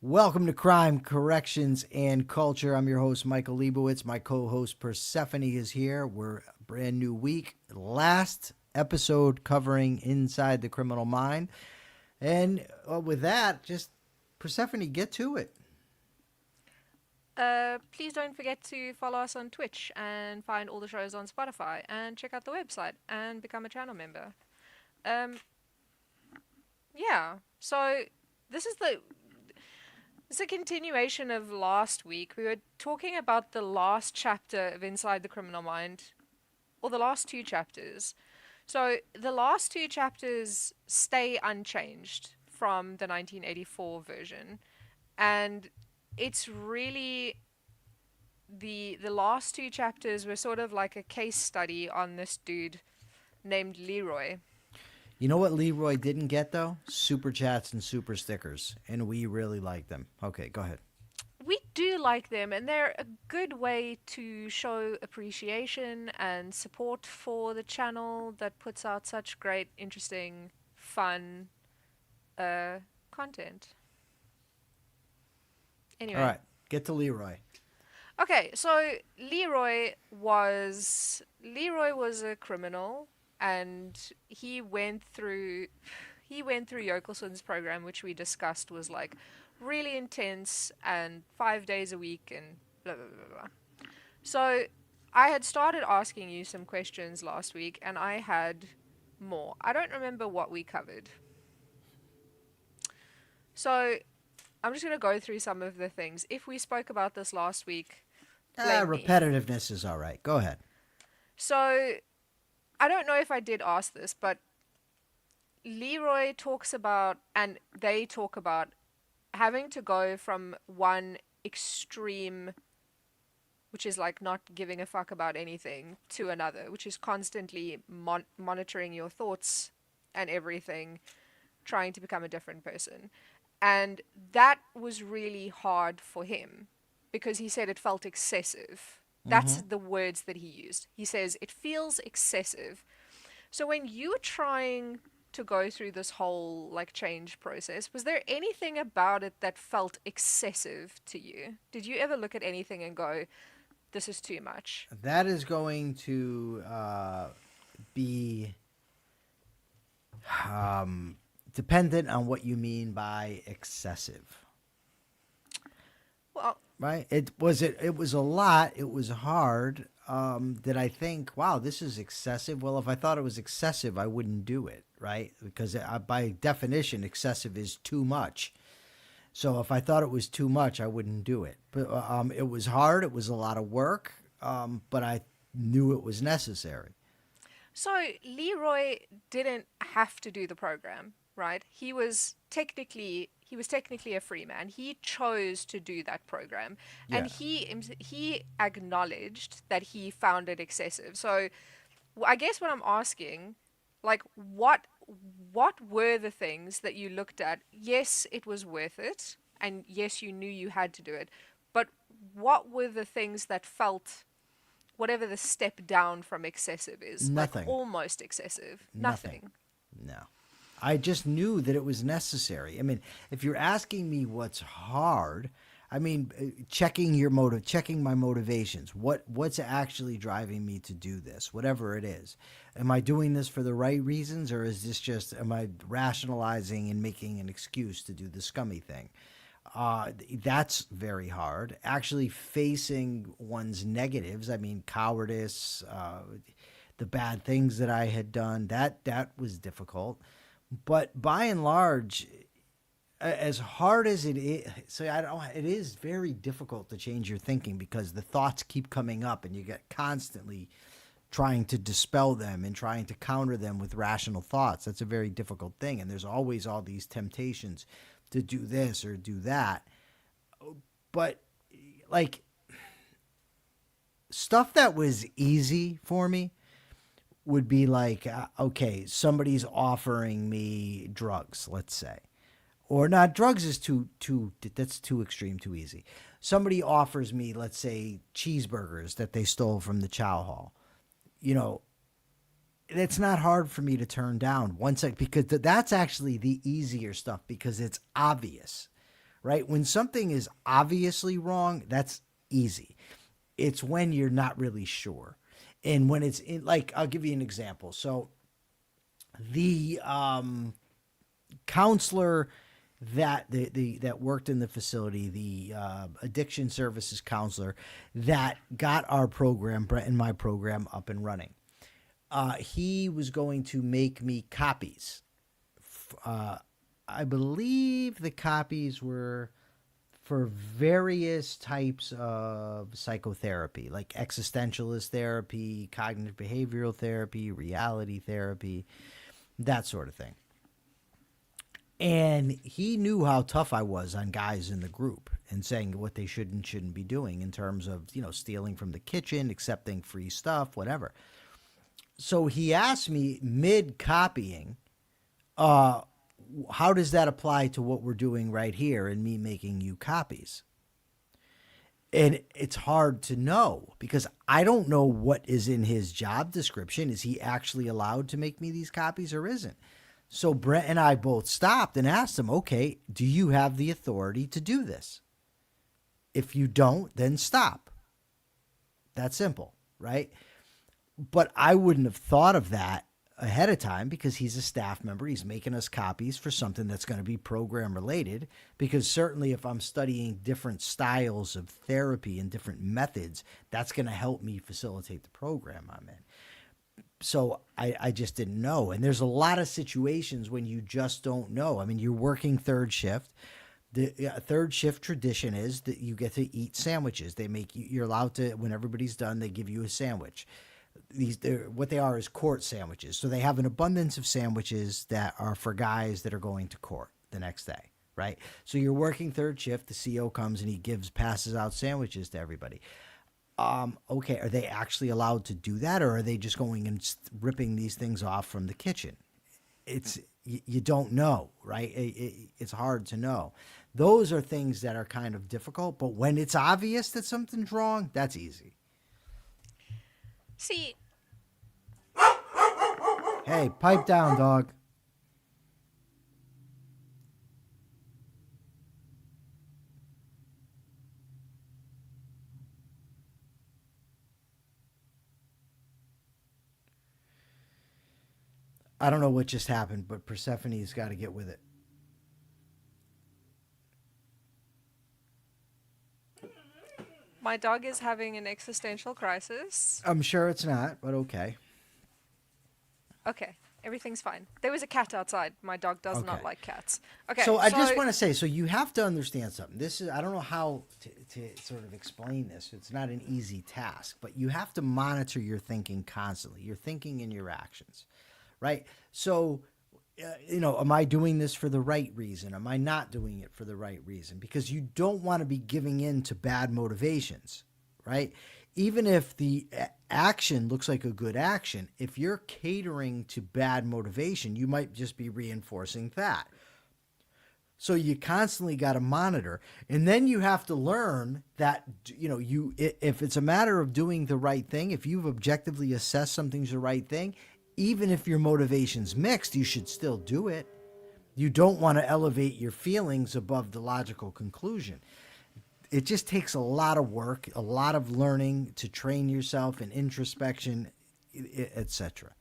Welcome to Crime, Corrections, and Culture. I'm your host, Michael Liebowitz. My co-host, Persephone, is here. We're a brand new week. Last episode covering Inside the Criminal Mind. And with that, just Persephone, get to it. Please don't forget to follow us on Twitch and find all the shows on Spotify and check out the website and become a channel member. Um, yeah. So this is a continuation of last week. We were talking about the last chapter of Inside the Criminal Mind, or the last two chapters. So the last two chapters stay unchanged from the 1984 version, and it's really the last two chapters were sort of like a case study on this dude named Leroy. You know what Leroy didn't get, though? Super chats and super stickers. And we really like them. Okay, go ahead. We do like them, and they're a good way to show appreciation and support for the channel that puts out such great, interesting, fun content. All Anyway, right, get to Leroy. okay, so Leroy was a criminal, and he went through Yochelsen's program, which we discussed was like really intense and 5 days a week and blah blah blah blah. So I had started asking you some questions last week, and I had more. I don't remember what we covered. So I'm just going to go through some of the things. If we spoke about this last week, blame me. Repetitiveness is all right. Go ahead. So I don't know if I did ask this, but Leroy talks about, and they talk about, having to go from one extreme, which is like not giving a fuck about anything, to another, which is constantly monitoring your thoughts and everything, trying to become a different person. And that was really hard for him because he said it felt excessive. That's Mm-hmm. the words that he used. He says it feels excessive. So when you were trying to go through this whole like change process, was there anything about it that felt excessive to you? Did you ever look at anything and go, this is too much? That is going to be dependent on what you mean by excessive. Well, Right? It was a lot. It was hard. Did I think, wow, this is excessive? Well, if I thought it was excessive, I wouldn't do it, right? Because by definition, excessive is too much. So if I thought it was too much, I wouldn't do it. But it was hard. It was a lot of work. But I knew it was necessary. so Leroy didn't have to do the program, right? He was technically a free man. He chose to do that program, and Yeah. he acknowledged that he found it excessive. So I guess what I'm asking, like, what were the things that you looked at? Yes, it was worth it, and yes, you knew you had to do it, but what were the things that felt, whatever the step down from excessive is, like Nothing. almost excessive? Nothing. Nothing. No. I just knew that it was necessary. I mean, if you're asking me what's hard, I mean, checking my motivations. What's actually driving me to do this, whatever it is. Am I doing this for the right reasons, or is this just am I rationalizing and making an excuse to do the scummy thing? That's very hard. Actually, facing one's negatives. I mean, cowardice, the bad things that I had done. That was difficult. But by and large, as hard as it is, so I don't. It is very difficult to change your thinking because the thoughts keep coming up, and you get constantly trying to dispel them and trying to counter them with rational thoughts. That's a very difficult thing, and there's always all these temptations to do this or do that. But like stuff that was easy for me would be like, okay, somebody's offering me drugs, let's say, or not. Drugs is too that's too extreme, too easy. Somebody offers me, let's say, cheeseburgers that they stole from the chow hall. You know, it's not hard for me to turn down once because that's actually the easier stuff because it's obvious, right? When something is obviously wrong, that's easy. It's when you're not really sure. And when it's in, like, I'll give you an example. So the counselor that that worked in the facility, the addiction services counselor that got our program, Brett and my program, up and running. He was going to make me copies. I believe the copies were for various types of psychotherapy, like existentialist therapy, cognitive behavioral therapy, reality therapy, that sort of thing. And he knew how tough I was on guys in the group and saying what they should and shouldn't be doing in terms of, stealing from the kitchen, accepting free stuff, whatever. So he asked me mid copying, how does that apply to what we're doing right here and me making you copies? And it's hard to know because I don't know what is in his job description. Is he actually allowed to make me these copies or isn't? So Brett and I both stopped and asked him, okay, do you have the authority to do this? If you don't, then stop. That's simple, right? But I wouldn't have thought of that ahead of time because he's a staff member. He's making us copies for something that's going to be program related, because certainly if I'm studying different styles of therapy and different methods, that's going to help me facilitate the program I'm in. So I just didn't know. And there's a lot of situations when you just don't know. I mean, you're working third shift. The third shift tradition is that you get to eat sandwiches. They make you, you're allowed to, when everybody's done, they give you a sandwich. What they are is court sandwiches. So they have an abundance of sandwiches that are for guys that are going to court the next day, right? So you're working third shift. The CO comes and he passes out sandwiches to everybody. Okay, are they actually allowed to do that, or are they just going and ripping these things off from the kitchen? You don't know, right? It's hard to know. Those are things that are kind of difficult, but when it's obvious that something's wrong, that's easy. See, Hey, pipe down, dog. I don't know what just happened, but Persephone's got to get with it. my dog is having an existential crisis. I'm sure it's not, but okay. Okay, everything's fine. There was a cat outside. My dog does not Okay. like cats. Okay, So I just want to say, so you have to understand something. This is, I don't know how to sort of explain this. It's not an easy task, but you have to monitor your thinking constantly, your thinking and your actions, right? So, am I doing this for the right reason? Am I not doing it for the right reason? Because you don't want to be giving in to bad motivations, right? Even if the action looks like a good action, if you're catering to bad motivation, you might just be reinforcing that. So you constantly got to monitor. And then you have to learn that, if it's a matter of doing the right thing, if you've objectively assessed something's the right thing, even if your motivation's mixed, you should still do it. You don't want to elevate your feelings above the logical conclusion. It just takes a lot of work, a lot of learning to train yourself in introspection, etc.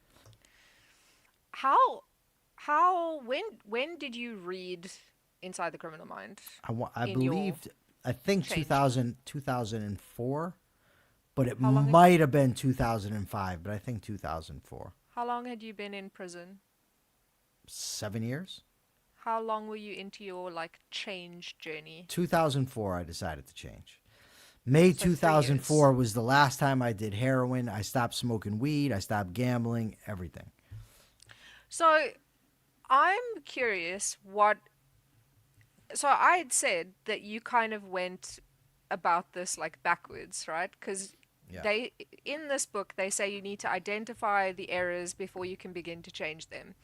When did you read Inside the Criminal Mind? I in your believed, I think change? 2004, but it How long might have been 2005, but I think 2004. How long had you been in prison? 7 years? How long were you into your change journey? 2004, I decided to change. May So 3 years. 2004 was the last time I did heroin. I stopped smoking weed. I stopped gambling, everything. So I'm curious so I had said that you kind of went about this backwards, right? Because Yeah. in this book, they say you need to identify the errors before you can begin to change them.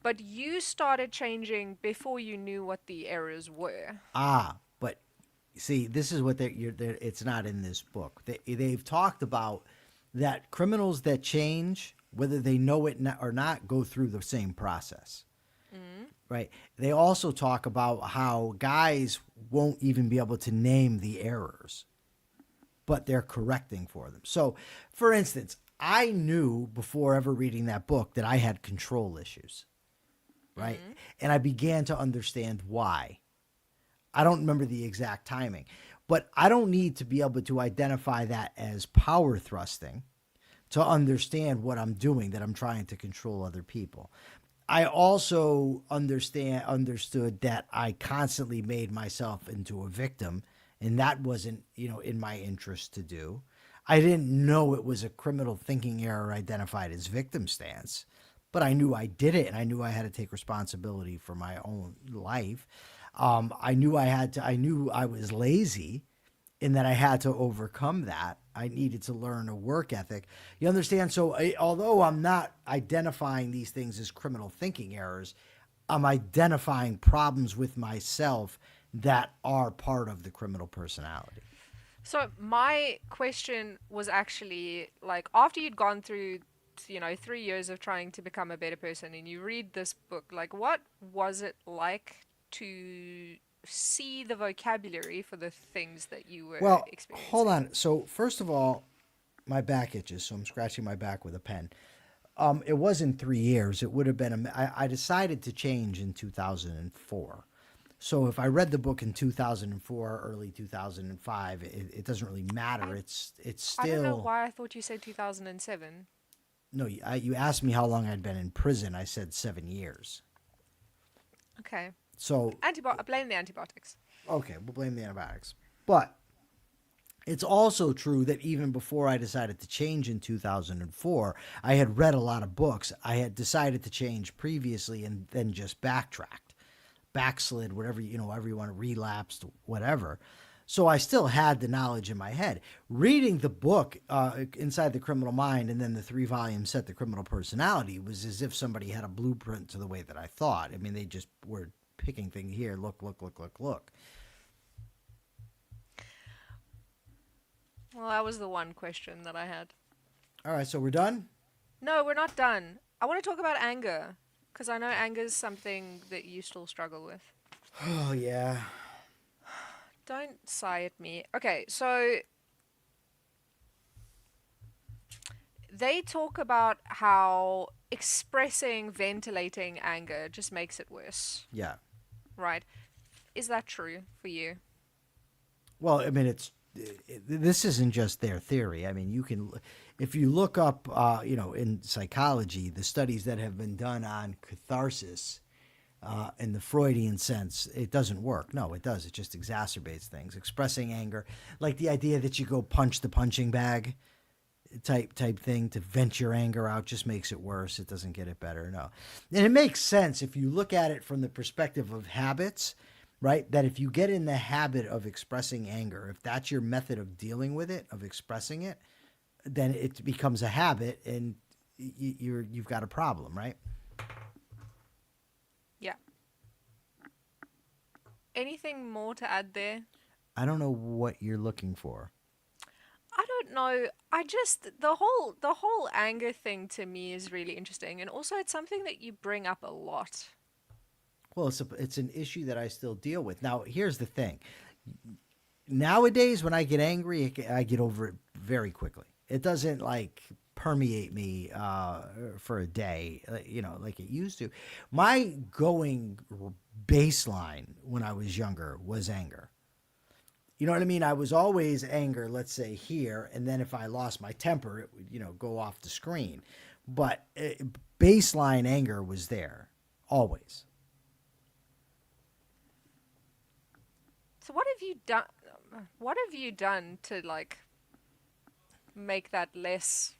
But you started changing before you knew what the errors were. But see, this is what it's not in this book. They've talked about that criminals that change, whether they know it or not, go through the same process. Right. They also talk about how guys won't even be able to name the errors, but they're correcting for them. So, for instance, I knew before ever reading that book that I had control issues, right? Mm-hmm. And I began to understand why. I don't remember the exact timing, but I don't need to be able to identify that as power thrusting to understand what I'm doing, that I'm trying to control other people. I also understood that I constantly made myself into a victim, and that wasn't, in my interest to do. I didn't know it was a criminal thinking error identified as victim stance, but I knew I did it, and I knew I had to take responsibility for my own life. I knew I knew I was lazy, in that I had to overcome that. I needed to learn a work ethic. You understand? So, although I'm not identifying these things as criminal thinking errors, I'm identifying problems with myself that are part of the criminal personality. So my question was actually like, after you'd gone through, 3 years of trying to become a better person, and you read this book, like, what was it like to see the vocabulary for the things that you were Well, hold experiencing? on. So, first of all, my back itches, so I'm scratching my back with a pen. It wasn't 3 years. It would have been. I decided to change in 2004. So if I read the book in 2004, early 2005, it doesn't really matter. I It's I don't know still why I thought you said 2007. no. You asked me how long I'd been in prison. I said 7 years. Okay. So Blame the antibiotics. okay, we'll blame the antibiotics. But it's also true that even before I decided to change in 2004, I had read a lot of books. I had decided to change previously and then just backtracked, backslid, whatever, however you want to, relapsed, whatever. So I still had the knowledge in my head. Reading the book, Inside the Criminal Mind, and then the 3 volume set, The Criminal Personality, was as if somebody had a blueprint to the way that I thought. I mean, they just were picking things here. Look, look, look, look, look. Well, that was the one question that I had. All right, so we're done? No, we're not done. I want to talk about anger because I know anger is something that you still struggle with. Oh, yeah. Don't sigh at me. Okay, so they talk about how expressing, ventilating anger just makes it worse, Yeah. right? Is that true for you? Well, I mean, this isn't just their theory. I mean, if you look up, in psychology, the studies that have been done on catharsis, in the Freudian sense, it doesn't work. No, it does. It just exacerbates things. Expressing anger, like the idea that you go punch the punching bag type thing to vent your anger out, just makes it worse. It doesn't get it better. No, and it makes sense if you look at it from the perspective of habits, right? That if you get in the habit of expressing anger, if that's your method of dealing with it, of expressing it, then it becomes a habit, and you've got a problem, right? Yeah. Anything more to add there? I don't know what you're looking for. I don't know. I just the whole anger thing to me is really interesting, and also it's something that you bring up a lot. Well, it's an issue that I still deal with. Now, here's the thing. Nowadays, when I get angry, I get over it very quickly. It doesn't like permeate me for a day, like it used to. My going baseline when I was younger was anger. You know what I mean? I was always anger, let's say here, and then if I lost my temper, it would, go off the screen. But baseline anger was there always. So what have you done? What have you done to like make that less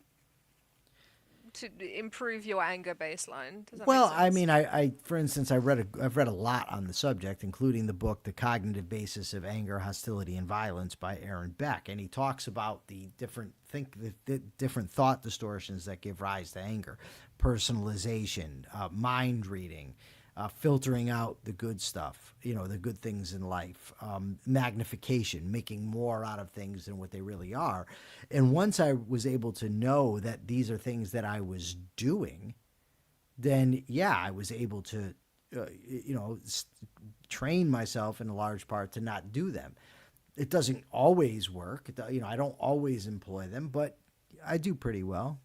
to improve your anger baseline? Does that make Well, I sense? mean, I for instance, I've read a lot on the subject, including the book "The Cognitive Basis of Anger, Hostility, and Violence" by Aaron Beck, and he talks about the different thought distortions that give rise to anger, personalization, mind reading, filtering out the good stuff, the good things in life, magnification, making more out of things than what they really are. And once I was able to know that these are things that I was doing, then yeah, I was able to train myself in a large part to not do them. It doesn't always work. I don't always employ them, but I do pretty well.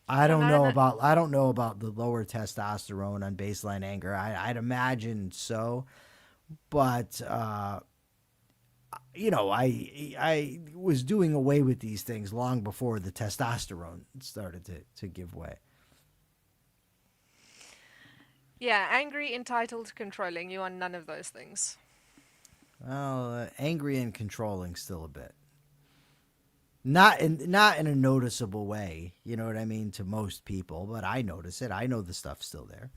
I Well, don't none of know that. about I don't know about the lower testosterone on baseline anger. I'd imagine so, but I was doing away with these things long before the testosterone started to give way. Yeah, angry, entitled, controlling. You are none of those things. Well, angry and controlling still a bit. Not in a noticeable way, you know what I mean, to most people, but I notice it. I know the stuff's still there.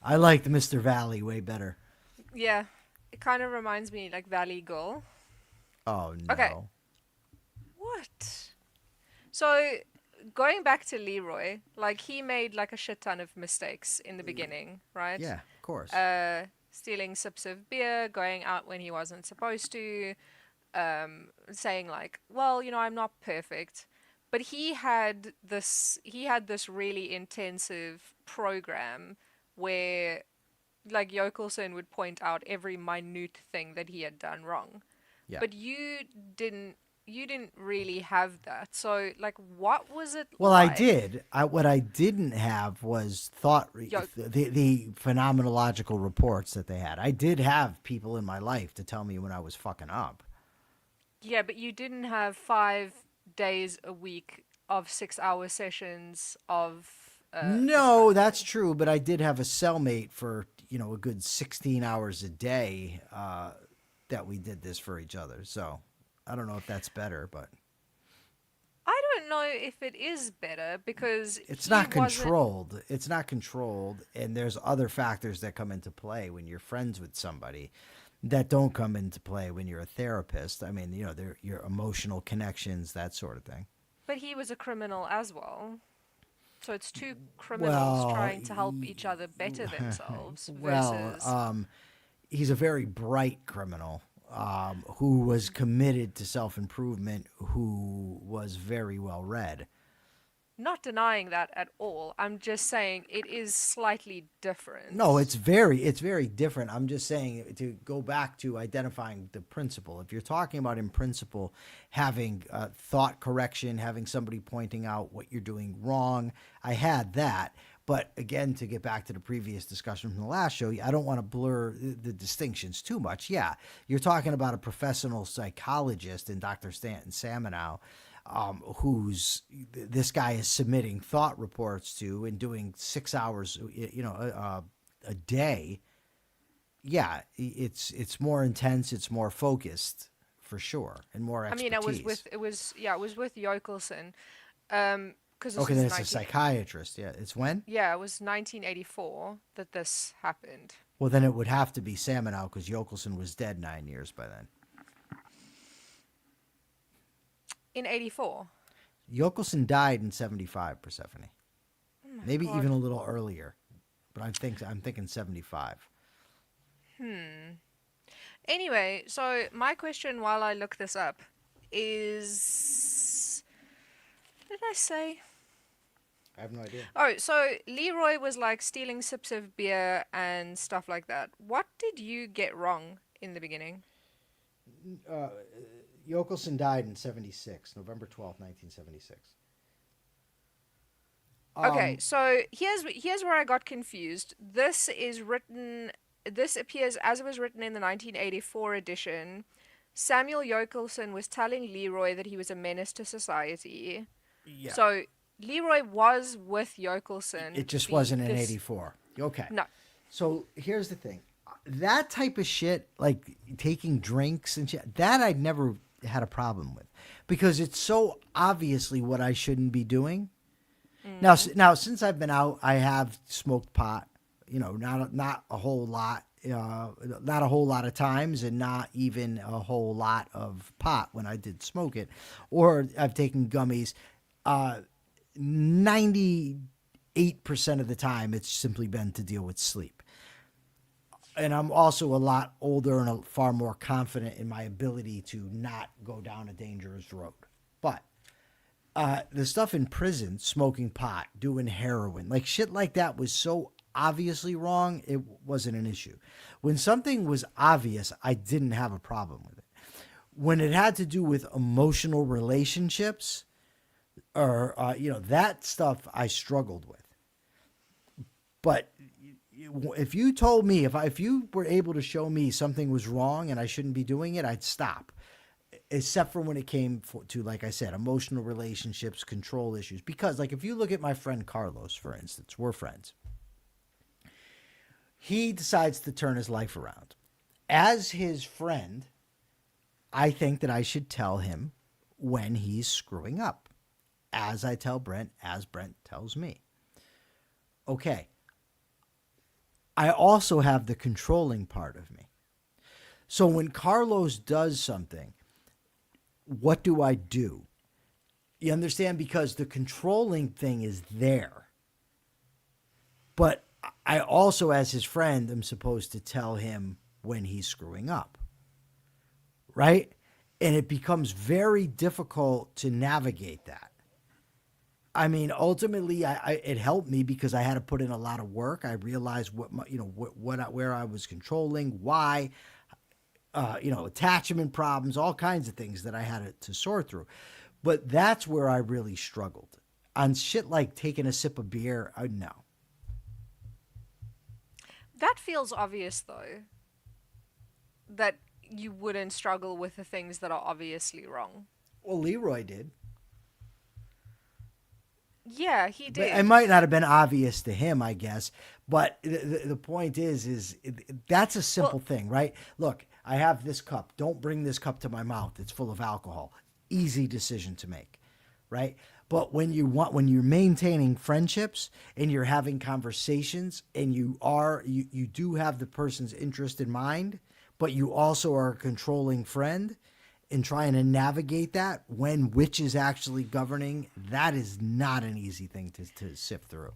I liked Mr. Valley way better. Yeah, it kind of reminds me like Valley Girl. Oh Okay, no. what? So going back to Leroy, like he made like a shit ton of mistakes in the beginning, right? Yeah, of course. Stealing sips of beer, going out when he wasn't supposed to, saying like, well, I'm not perfect, but he had this really intensive program where like Yochelson would point out every minute thing that he had done wrong. Yeah. But you didn't really have that. So like what was it Well, I like? did. What I didn't have was Yo- the phenomenological reports that they had. I did have people in my life to tell me when I was fucking up. yeah, but you didn't have 5 days a week of 6 hour sessions of this kind No, of that's thing. true, but I did have a cellmate for, a good 16 hours a day that we did this for each other. So I don't know if that's better, but I don't know if it is better because it's he not wasn't. controlled. It's not controlled. And there's other factors that come into play when you're friends with somebody that don't come into play when you're a therapist. I mean, your emotional connections, that sort of thing. But he was a criminal as well. So it's two criminals Well, trying to help each other better themselves well, versus. he's a very bright criminal who was committed to self improvement, who was very well read. Not denying that at all. I'm just saying it is slightly No, different. it's very different. I'm just saying to go back to identifying the principle. If you're talking about in principle having thought correction, having somebody pointing out what you're doing wrong, I had that. But again, to get back to the previous discussion from the last show, I don't want to blur the distinctions too much. Yeah, you're talking about a professional psychologist in Dr. Stanton Samenow, who's this guy is submitting thought reports to and doing 6 hours, a day. Yeah, it's more intense, it's more focused for sure, and more I mean, I was expertise. with it was yeah, it was with Yochelson, because this Okay, then was it's a 19. psychiatrist. Yeah, it's when? Yeah, it was 1984 that this happened. Well, then it would have to be Samenow because Yochelson was dead 9 years by then. In 84. Yochelson died in 75, Persephone. Oh my Maybe even god. a little earlier, but I'm thinking 75. Anyway, so my question while I look this up is, what did I say? I have no idea. Oh, so Leroy was like stealing sips of beer and stuff like that. What did you get wrong in the beginning? Uh, Yochelson died in 76, November 12th, 1976. Okay, Um, so here's where I got confused. This appears as it was written in the 1984 edition. Samuel Yochelson was telling Leroy that he was a menace to society. yeah, So Leroy was with Yochelson. it just The wasn't in this 84. Okay. No. So here's the thing. That type of shit, like taking drinks and shit, that I'd never had a problem with because it's so obviously what I shouldn't be doing. Now, since I've been out, I have smoked pot. Not a whole lot, not a whole lot of times, and not even a whole lot of pot when I did smoke it, or I've taken gummies. 98% of the time, it's simply been to deal with sleep. And I'm also a lot older and far more confident in my ability to not go down a dangerous road. But The stuff in prison, smoking pot, doing heroin, like shit like that was so obviously wrong, it wasn't an issue. When something was obvious, I didn't have a problem with it. When it had to do with emotional relationships or, that stuff I struggled with. But if you told me, if you were able to show me something was wrong and I shouldn't be doing it, I'd stop. Except for when it came to, like I said, emotional relationships, control issues. Because, like, if you look at my friend Carlos, for instance, we're friends. He decides to turn his life around. As his friend, I think that I should tell him when he's screwing up. As I tell Brent, as Brent tells me. Okay. I also have the controlling part of me. So when Carlos does something, what do I do? You understand? Because the controlling thing is there. But I also, as his friend, am supposed to tell him when he's screwing up. Right? And it becomes very difficult to navigate that. I mean, ultimately, it helped me because I had to put in a lot of work. I realized where I was controlling, why, attachment problems, all kinds of things that I had to sort through. But that's where I really struggled. On shit like taking a sip of beer, no. That feels obvious, though. That you wouldn't struggle with the things that are obviously wrong. Well, Leroy did. Yeah, he did. It might not have been obvious to him, I guess. But the point is that's a simple thing, right? Look, I have this cup. Don't bring this cup to my mouth. It's full of alcohol. Easy decision to make, right? But when you're maintaining friendships and you're having conversations and you do have the person's interest in mind, but you also are a controlling friend, and trying to navigate that when which is actually governing, that is not an easy thing to sift through.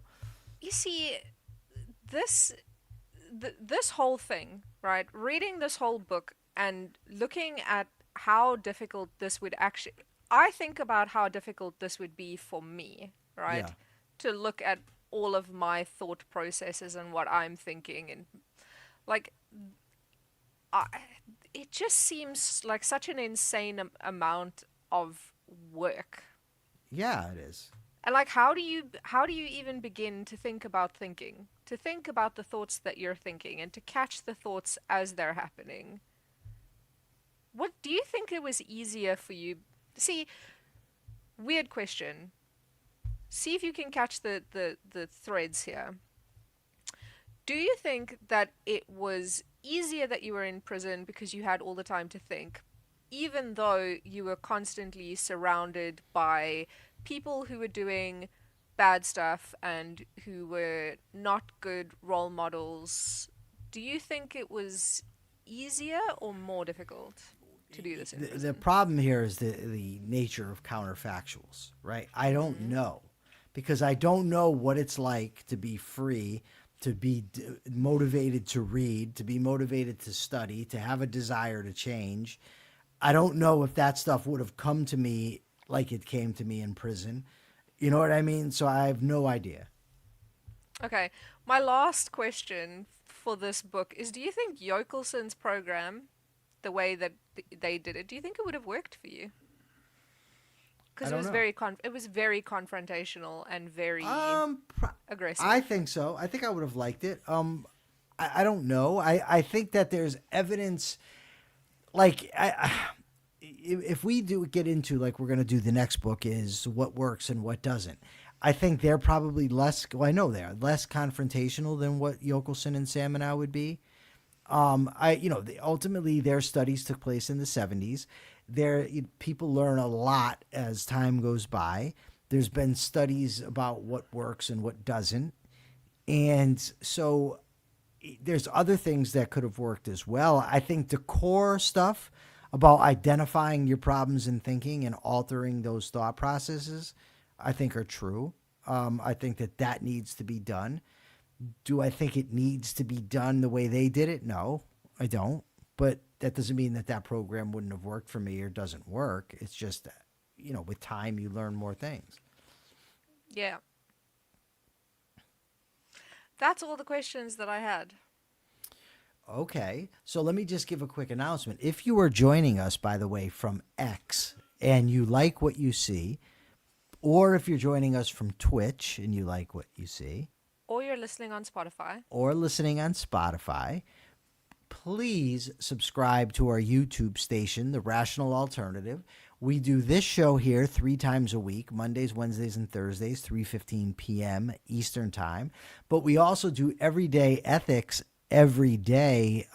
You see, this whole thing, right? Reading this whole book and looking at how difficult this would actually... I think about how difficult this would be for me, right? Yeah. To look at all of my thought processes and what I'm thinking, and like... it just seems like such an insane amount of work. Yeah, it is. And like, how do you even begin to think about thinking, to think about the thoughts that you're thinking, and to catch the thoughts as they're happening? What do you think it was easier for you? See, weird question. See if you can catch the threads here. Do you think that it was easier that you were in prison because you had all the time to think, even though you were constantly surrounded by people who were doing bad stuff and who were not good role models? Do you think it was easier or more difficult to do this in prison? The problem here is the nature of counterfactuals, right? I don't know, because I don't know what it's like to be free, to be motivated to read, to be motivated to study, to have a desire to change. I don't know if that stuff would have come to me like it came to me in prison. You know what I mean? So I have no idea. Okay. My last question for this book is, do you think Yochelson's program, the way that they did it, do you think it would have worked for you? Because it was very confrontational and very aggressive. I think so. I think I would have liked it. I don't know. I think that there's evidence, like if we do get into, like, we're going to do the next book is what works and what doesn't. I think they're probably less. Well, I know they are less confrontational than what Yochelson and Samenow would be. Ultimately their studies took place in the 70s. People learn a lot as time goes by. There's been studies about what works and what doesn't. And so there's other things that could have worked as well. I think the core stuff about identifying your problems in thinking and altering those thought processes, I think are true. I think that needs to be done. Do I think it needs to be done the way they did it? No, I don't. But that doesn't mean that program wouldn't have worked for me or doesn't work. It's just, with time, you learn more things. Yeah. That's all the questions that I had. Okay, so let me just give a quick announcement. If you are joining us, by the way, from X and you like what you see, or if you're joining us from Twitch and you like what you see, Or you're listening on Spotify. or listening on Spotify, please subscribe to our YouTube station, The Rational Alternative. We do this show here 3 times a week, Mondays, Wednesdays, and Thursdays, 3:15 p.m. Eastern Time. But we also do Everyday Ethics every day,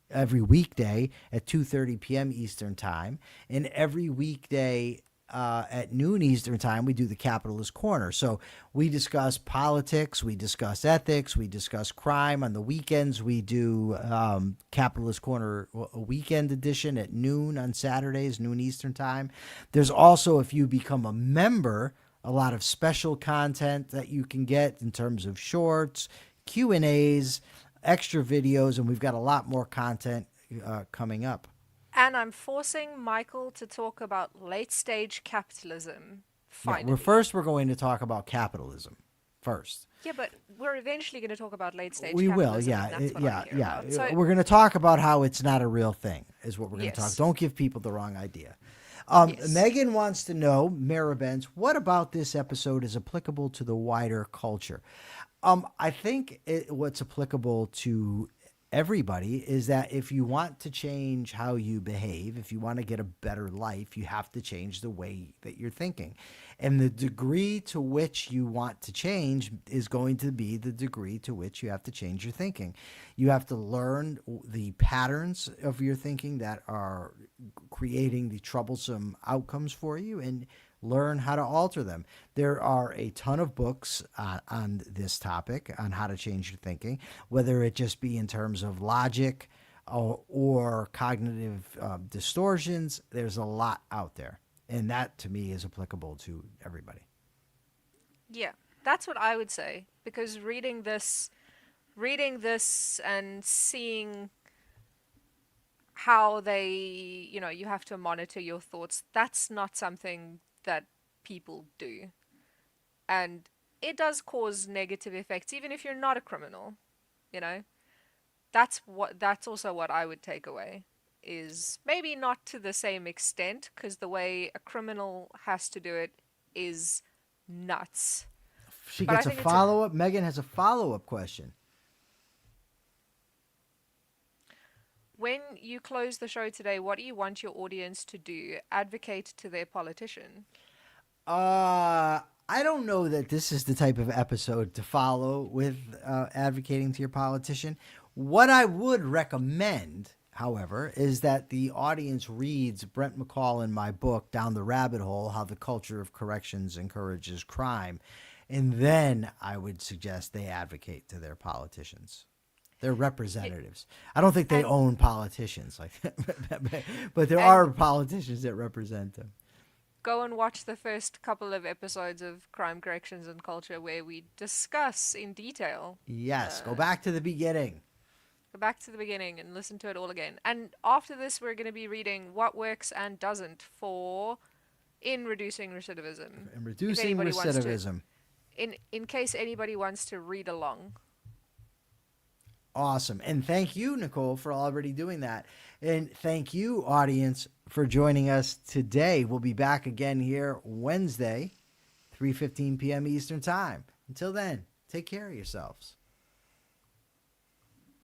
every weekday at 2:30 p.m. Eastern Time. And every weekday at noon Eastern Time, we do the Capitalist Corner. So we discuss politics, we discuss ethics, we discuss crime. On the weekends, we do Capitalist Corner, a weekend edition at noon on Saturdays, noon Eastern Time. There's also, if you become a member, a lot of special content that you can get in terms of shorts, Q&As, extra videos, and we've got a lot more content coming up. And I'm forcing Michael to talk about late stage capitalism. Finally. We're going to talk about capitalism first. Yeah, but we're eventually going to talk about late stage We will, capitalism. yeah, And that's what I care about. So, we're going to talk about how it's not a real thing, is what we're going to talk. Yes. Don't give people the wrong idea. Yes. Megan wants to know, Maribens, what about this episode is applicable to the wider culture? I think what's applicable to everybody is that if you want to change how you behave, if you want to get a better life, you have to change the way that you're thinking. And the degree to which you want to change is going to be the degree to which you have to change your thinking. You have to learn the patterns of your thinking that are creating the troublesome outcomes for you and learn how to alter them. There are a ton of books on this topic, on how to change your thinking, whether it just be in terms of logic or cognitive distortions. There's a lot out there. And that, to me, is applicable to everybody. yeah, that's what I would say. Because reading this and seeing how they, you have to monitor your thoughts, that's not something that people do. And it does cause negative effects, even if you're not a criminal, That's also what I would take away, is maybe not to the same extent, because the way a criminal has to do it is nuts. She But gets I a think it's follow-up. Megan has a follow-up question. When you close the show today, what do you want your audience to do? Advocate to their politician? I don't know that this is the type of episode to follow with advocating to your politician. What I would recommend, however, is that the audience reads Brent McCall in my book, Down the Rabbit Hole, How the Culture of Corrections Encourages Crime. And then I would suggest they advocate to their politicians. They're representatives. I don't think they own politicians, but there are politicians that represent them. Go and watch the first couple of episodes of Crime, Corrections, and Culture, where we discuss in detail. Yes, go back to the beginning. Go back to the beginning and listen to it all again. And after this, we're going to be reading What Works and Doesn't in Reducing Recidivism. And reducing recidivism. In case anybody wants to read along. Awesome. And thank you, Nicole, for already doing that. And thank you, audience, for joining us today. We'll be back again here Wednesday, 3:15 p.m. Eastern Time. Until then, take care of yourselves.